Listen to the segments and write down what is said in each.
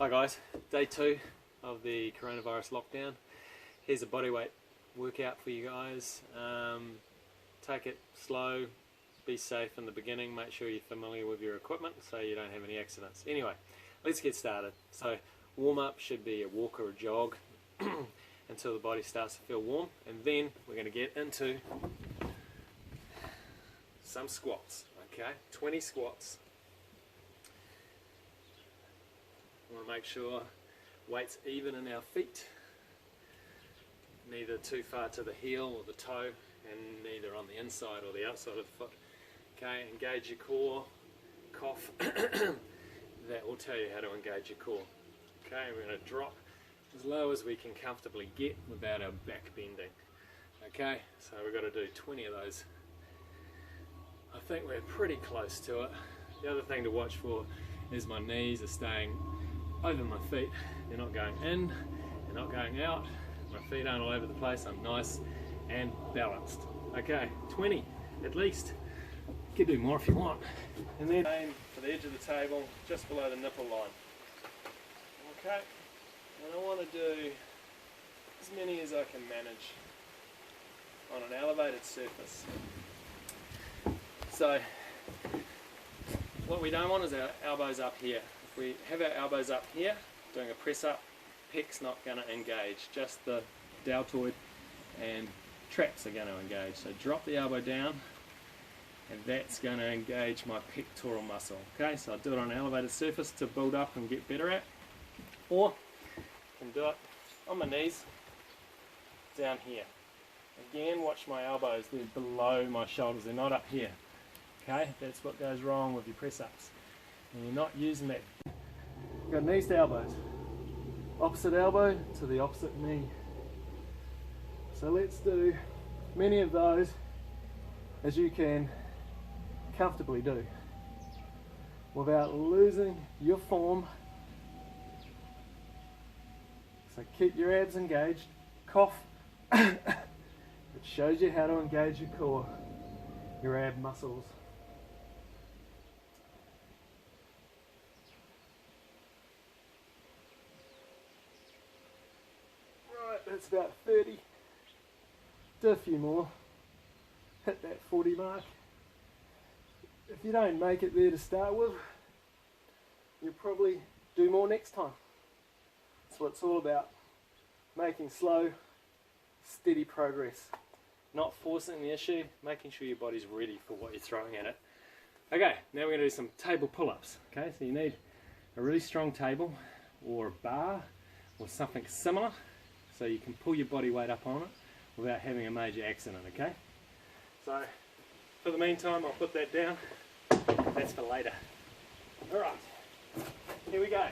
Hi guys, day 2 of the coronavirus lockdown. Here's a bodyweight workout for you guys. Take it slow, be safe in the beginning, make sure you're familiar with your equipment so you don't have any accidents. Anyway, let's get started. So warm up should be a walk or a jog until the body starts to feel warm, and then we're going to get into some squats. Okay, 20 squats. We want to make sure weight's even in our feet, neither too far to the heel or the toe, and neither on the inside or the outside of the foot. Okay, engage your core, cough. That will tell you how to engage your core. Okay, we're going to drop as low as we can comfortably get without our back bending. Okay, so we've got to do 20 of those. I think we're pretty close to it. The other thing to watch for is my knees are staying over my feet. They're not going in, they're not going out. My feet aren't all over the place. I'm nice and balanced. Okay, 20 at least. You can do more if you want. And then aim for the edge of the table, just below the nipple line. Okay, and I want to do as many as I can manage on an elevated surface. So what we don't want is our elbows up here. If we have our elbows up here, doing a press up, pec's not going to engage, just the deltoid and traps are going to engage. So drop the elbow down, and that's going to engage my pectoral muscle. Okay, so I'll do it on an elevated surface to build up and get better at, or I can do it on my knees down here. Again, watch my elbows, they're below my shoulders, they're not up here. Okay, that's what goes wrong with your press-ups. And you're not using that. You've got knees to elbows. Opposite elbow to the opposite knee. So let's do many of those as you can comfortably do without losing your form. So keep your abs engaged. Cough. It shows you how to engage your core, your ab muscles. That's about 30. Do a few more. Hit that 40 mark. If you don't make it there to start with, you'll probably do more next time. That's what it's all about. Making slow, steady progress. Not forcing the issue, making sure your body's ready for what you're throwing at it. Okay, now we're going to do some table pull-ups. Okay, so you need a really strong table or a bar or something similar, so you can pull your body weight up on it without having a major accident, okay? So, for the meantime, I'll put that down. That's for later. Alright, here we go.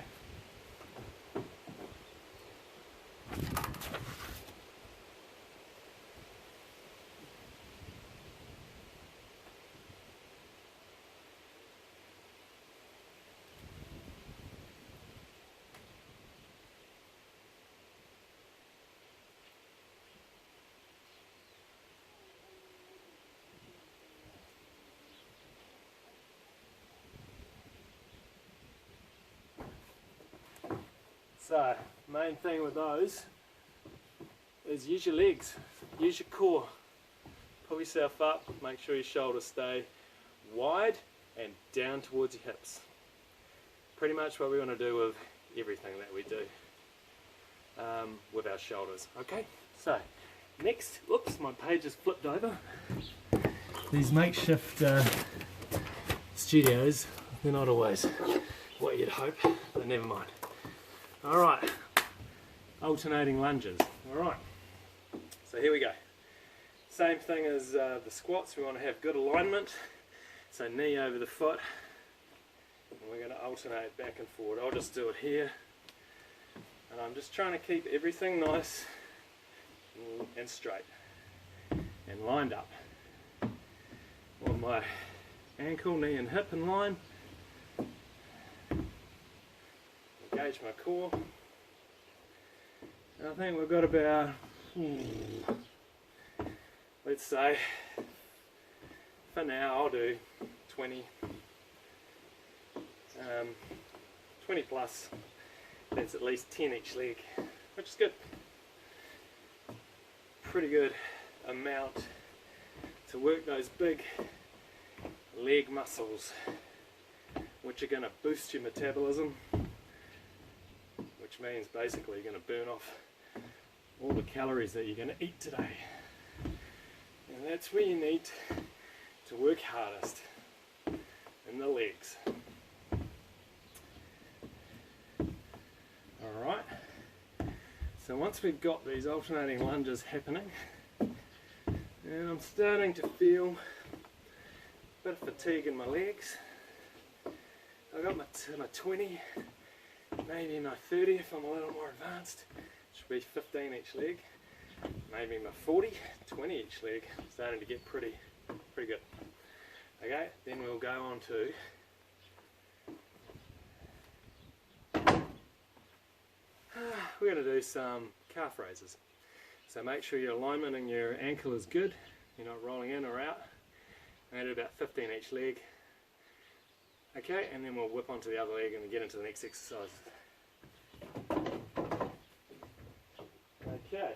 So, main thing with those is use your legs, use your core, pull yourself up, make sure your shoulders stay wide and down towards your hips. Pretty much what we want to do with everything that we do with our shoulders. Okay, so next, oops, my page is flipped over. These makeshift studios, they're not always what you'd hope, but never mind. Alright, alternating lunges. Alright, so here we go. Same thing as the squats, we want to have good alignment. So knee over the foot, and we're going to alternate back and forward. I'll just do it here. And I'm just trying to keep everything nice and straight and lined up. Want my ankle, knee and hip in line. Engage my core. And I think we've got about, let's say, for now I'll do 20 plus, That's at least 10 each leg, which is good. Pretty good amount to work those big leg muscles, which are going to boost your metabolism, which means basically you're going to burn off all the calories that you're going to eat today. And that's where you need to work hardest, in the legs. Alright, so once we've got these alternating lunges happening, and I'm starting to feel a bit of fatigue in my legs. I've got my 20, maybe my 30 if I'm a little more advanced. Should be 15 each leg. Maybe my 40, 20 each leg. Starting to get pretty good. Okay, then we'll go on to we're going to do some calf raises. So make sure your alignment in your ankle is good. You're not rolling in or out. I'm going to do about 15 each leg. Okay, and then we'll whip onto the other leg and get into the next exercise. Okay.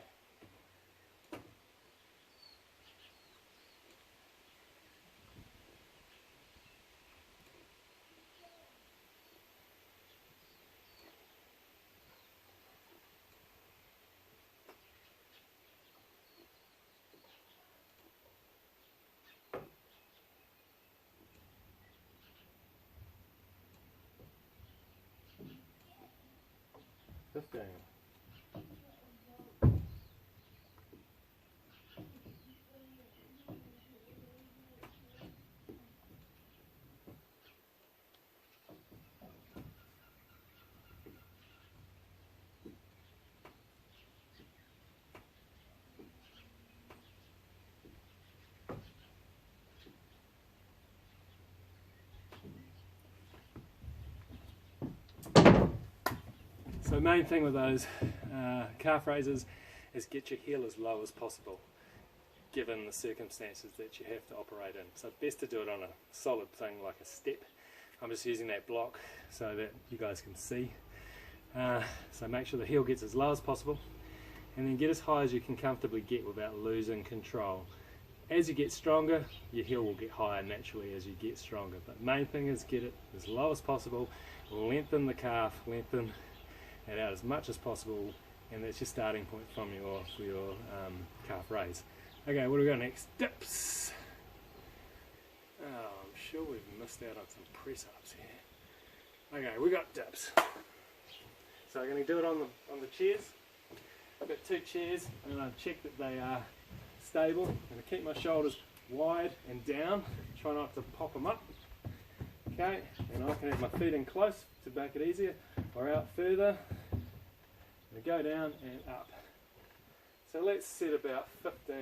Down. So the main thing with those calf raises is get your heel as low as possible, given the circumstances that you have to operate in. So best to do it on a solid thing like a step. I'm just using that block so that you guys can see. So make sure the heel gets as low as possible, and then get as high as you can comfortably get without losing control. As you get stronger, your heel will get higher naturally as you get stronger. But the main thing is get it as low as possible, lengthen the calf, lengthen it out as much as possible, and that's your starting point from your calf raise. Okay, what do we got next? Dips. Oh, I'm sure we've missed out on some press ups here. Okay, we got dips. So I'm going to do it on the chairs. I've got 2 chairs, and I've checked that they are stable. I'm going to keep my shoulders wide and down. Try not to pop them up. Okay, and I can have my feet in close to make it easier, or out further. And go down and up. So let's set about 15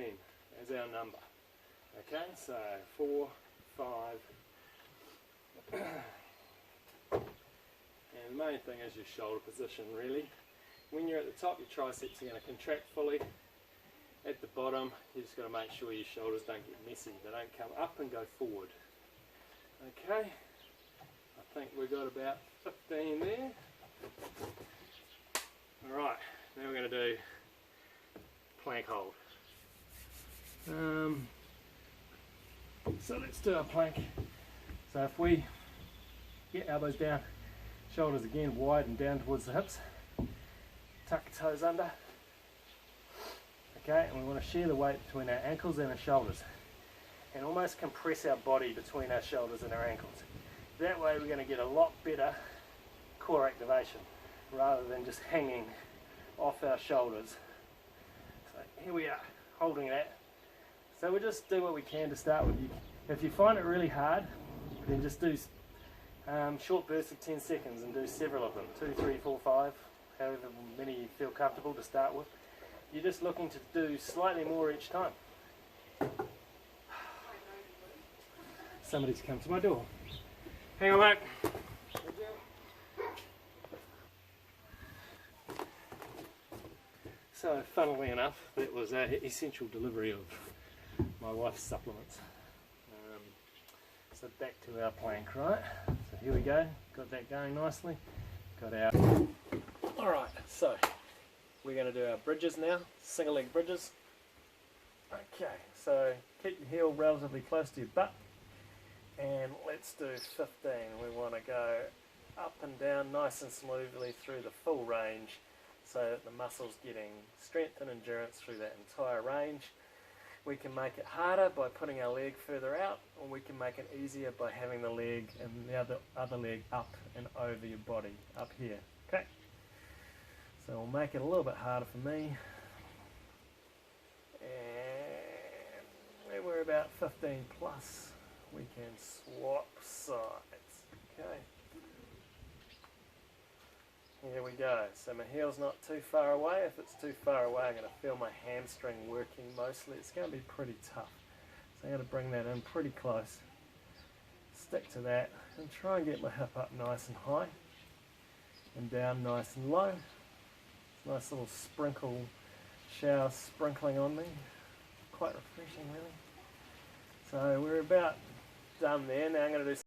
as our number. Okay, so 4, 5. And the main thing is your shoulder position, really. When you're at the top, your triceps are going to contract fully. At the bottom, you just got to make sure your shoulders don't get messy. They don't come up and go forward. Okay, I think we've got about 15 there. Alright, now we're going to do plank hold. So let's do our plank. So if we get elbows down, shoulders again wide and down towards the hips, tuck toes under. Okay, and we want to share the weight between our ankles and our shoulders, and almost compress our body between our shoulders and our ankles. That way we're going to get a lot better core activation rather than just hanging off our shoulders. So here we are, holding that. So we'll just do what we can to start with. If you find it really hard, then just do short bursts of 10 seconds and do several of them, 2, 3, 4, 5, however many you feel comfortable to start with. You're just looking to do slightly more each time. Somebody's come to my door. Hang on, mate. So, funnily enough, that was an essential delivery of my wife's supplements. So back to our plank, right? So here we go. Got that going nicely. Got our Alright, so we're going to do our bridges now, single leg bridges. Okay, so keep your heel relatively close to your butt, and let's do 15. We want to go up and down nice and smoothly through the full range, so that the muscle's getting strength and endurance through that entire range. We can make it harder by putting our leg further out, or we can make it easier by having the leg and the other leg up and over your body, up here. Okay, so we'll make it a little bit harder for me. And when we're about 15 plus, we can swap sides. Okay. Here we go. So my heel's not too far away. If it's too far away, I'm going to feel my hamstring working mostly. It's going to be pretty tough. So I'm going to bring that in pretty close. Stick to that and try and get my hip up nice and high and down nice and low. Nice little sprinkle, shower sprinkling on me. Quite refreshing, really. So we're about done there. Now I'm going to do